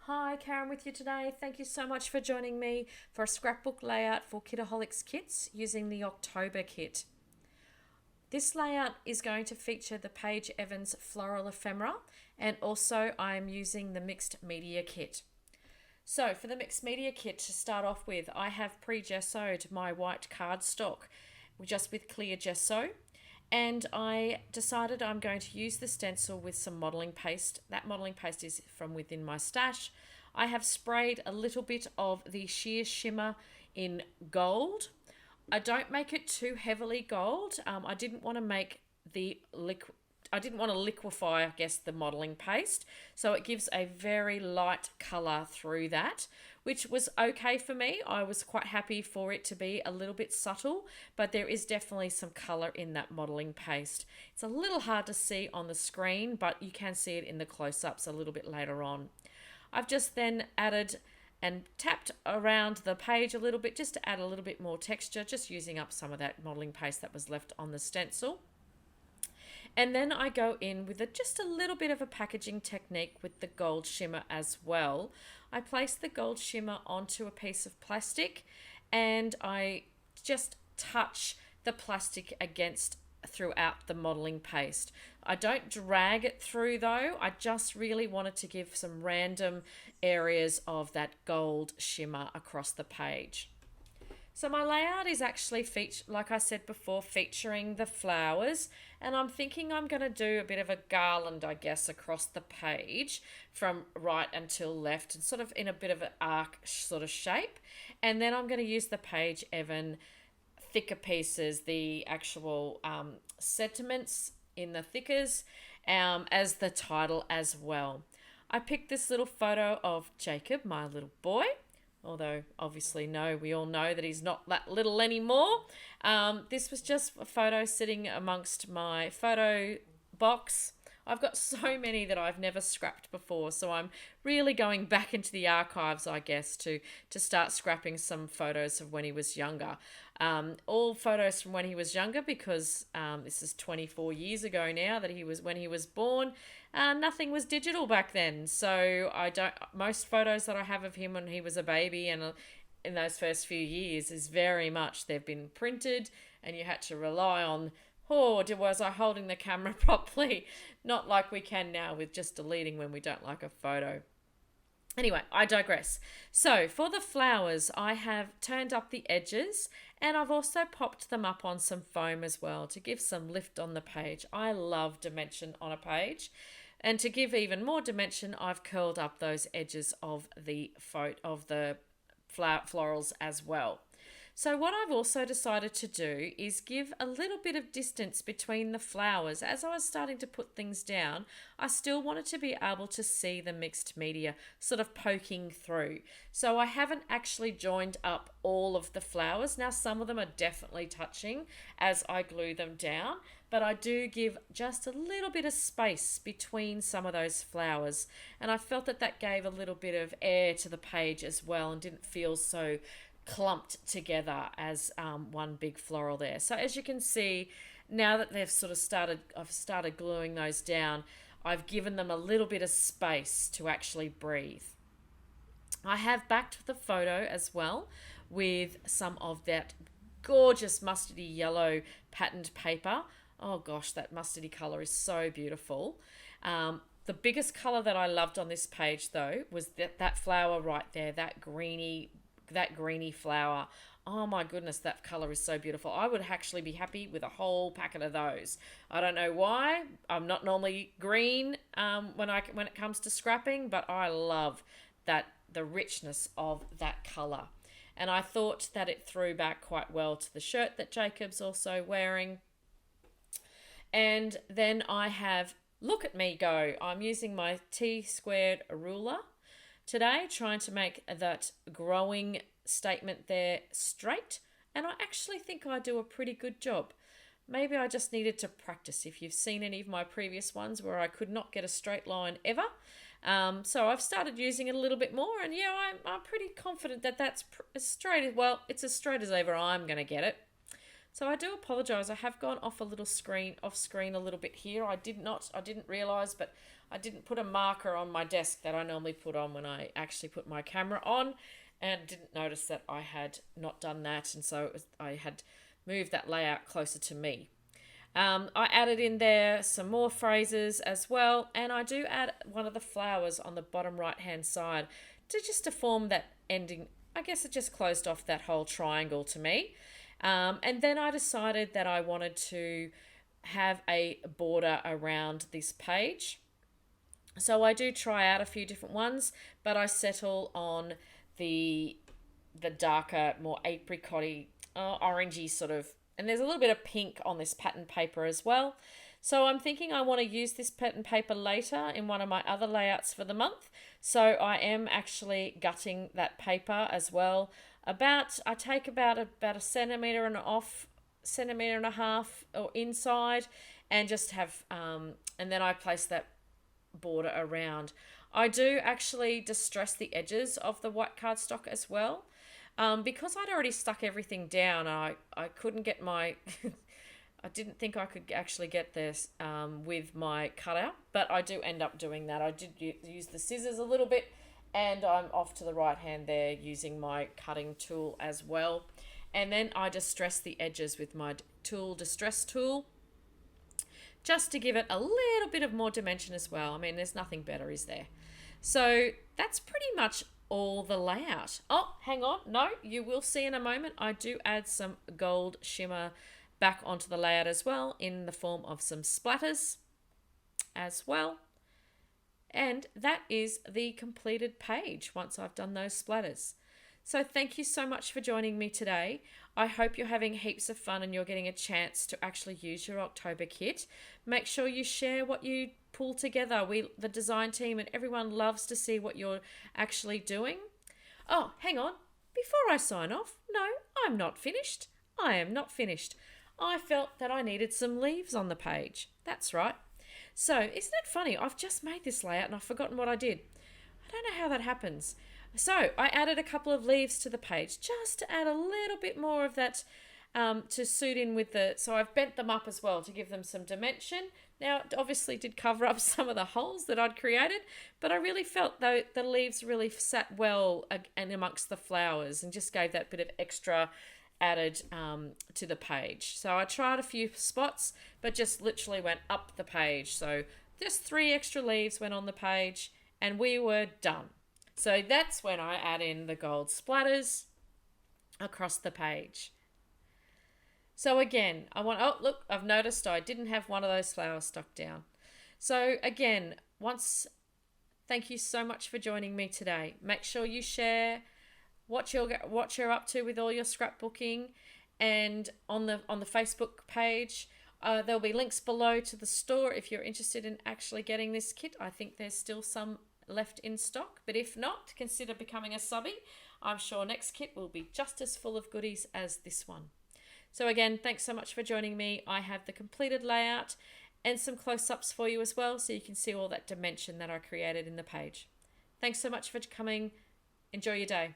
Hi, Karen with you today. Thank you so much for joining me for a scrapbook layout for Kitaholic Kits using the October kit. This layout is going to feature the Paige Evans Floral Ephemera, and also I'm using the mixed media kit. So for the mixed media kit to start off with, I have pre-gessoed my white cardstock just with clear gesso, and I decided I'm going to use the stencil with some modelling paste. That modelling paste is from within my stash. I have sprayed a little bit of the sheer shimmer in gold. I don't make it too heavily gold. I didn't want to make the liquid. I didn't want to liquefy, I guess, the modelling paste. So it gives a very light colour through that, which was okay for me. I was quite happy for it to be a little bit subtle, but there is definitely some colour in that modelling paste. It's a little hard to see on the screen, but you can see it in the close-ups a little bit later on. I've just then added and tapped around the page a little bit just to add a little bit more texture, just using up some of that modelling paste that was left on the stencil. And then I go in with just a little bit of a packaging technique with the gold shimmer as well. I place the gold shimmer onto a piece of plastic and I just touch the plastic against throughout the modelling paste. I don't drag it through though. I just really wanted to give some random areas of that gold shimmer across the page. So my layout is actually, like I said before, featuring the flowers, and I'm thinking I'm going to do a bit of a garland, I guess, across the page from right until left, and sort of in a bit of an arc sort of shape. And then I'm going to use the Paige Evan thicker pieces, the actual sentiments in the thickers, as the title as well. I picked this little photo of Jacob, my little boy. Although obviously we all know that he's not that little anymore. This was just a photo sitting amongst my photo box. I've got so many that I've never scrapped before, so I'm really going back into the archives, I guess, to start scrapping some photos of when he was younger. All photos from when he was younger, because this is 24 years ago now that when he was born. Nothing was digital back then, so most photos that I have of him when he was a baby and in those first few years is very much they've been printed, and you had to rely on, was I holding the camera properly? Not like we can now with just deleting when we don't like a photo. Anyway, I digress. So for the flowers, I have turned up the edges, and I've also popped them up on some foam as well to give some lift on the page. I love dimension on a page. And to give even more dimension, I've curled up those edges of the florals as well. So what I've also decided to do is give a little bit of distance between the flowers. As I was starting to put things down, I still wanted to be able to see the mixed media sort of poking through. So I haven't actually joined up all of the flowers. Now some of them are definitely touching as I glue them down, but I do give just a little bit of space between some of those flowers. And I felt that gave a little bit of air to the page as well and didn't feel so clumped together as one big floral there. So as you can see, now that I've started gluing those down, I've given them a little bit of space to actually breathe. I have backed the photo as well with some of that gorgeous mustardy yellow patterned paper. Oh gosh, that mustardy colour is so beautiful. The biggest colour that I loved on this page though was that flower right there, that greeny flower. Oh my goodness, that colour is so beautiful. I would actually be happy with a whole packet of those. I don't know why. I'm not normally green when it comes to scrapping, but I love the richness of that colour. And I thought that it threw back quite well to the shirt that Jacob's also wearing. And then I have, look at me go. I'm using my T-squared ruler today, trying to make that growing statement there straight, and I actually think I do a pretty good job. Maybe I just needed to practice. If you've seen any of my previous ones where I could not get a straight line ever, so I've started using it a little bit more, and yeah, I'm pretty confident that that's as straight as, well, it's as straight as ever I'm going to get it. So I do apologize. I have gone off screen a little bit here. I didn't realize, but I didn't put a marker on my desk that I normally put on when I actually put my camera on, and didn't notice that I had not done that, and so I had moved that layout closer to me. I added in there some more phrases as well, and I do add one of the flowers on the bottom right hand side to form that ending. I guess it just closed off that whole triangle to me. And then I decided that I wanted to have a border around this page. So I do try out a few different ones, but I settle on the darker, more apricot-y, orangey sort of, and there's a little bit of pink on this pattern paper as well. So I'm thinking I want to use this pattern paper later in one of my other layouts for the month. So I am actually gutting that paper as well. I take about a centimetre and a half or inside, and just have and then I place that border around. I do actually distress the edges of the white cardstock as well, because I'd already stuck everything down. I couldn't get my I didn't think I could actually get this with my cutout, but I do end up doing that. I did use the scissors a little bit, and I'm off to the right hand there using my cutting tool as well. And then I distress the edges with my distress tool, just to give it a little bit of more dimension as well. I mean, there's nothing better, is there? So that's pretty much all the layout. Oh, hang on. No, you will see in a moment, I do add some gold shimmer back onto the layout as well, in the form of some splatters as well. And that is the completed page once I've done those splatters. So thank you so much for joining me today. I hope you're having heaps of fun and you're getting a chance to actually use your October kit. Make sure you share what you pull together. The design team and everyone loves to see what you're actually doing. Oh, hang on. Before I sign off, no, I'm not finished. I am not finished. I felt that I needed some leaves on the page. That's right. So, isn't it funny? I've just made this layout and I've forgotten what I did. I don't know how that happens. So, I added a couple of leaves to the page just to add a little bit more of that to suit in with so I've bent them up as well to give them some dimension. Now, it obviously did cover up some of the holes that I'd created, but I really felt though the leaves really sat well and amongst the flowers and just gave that bit of extra added to the page. So I tried a few spots, but just literally went up the page. So just 3 extra leaves went on the page and we were done. So that's when I add in the gold splatters across the page. So again, I've noticed I didn't have one of those flowers stuck down. So again, thank you so much for joining me today. Make sure you share what you're up to with all your scrapbooking, and on the Facebook page there'll be links below to the store if you're interested in actually getting this kit. I think there's still some left in stock, but if not, consider becoming a subby. I'm sure next kit will be just as full of goodies as this one. So again, thanks so much for joining me. I have the completed layout and some close-ups for you as well, so you can see all that dimension that I created in the page. Thanks so much for coming. Enjoy your day.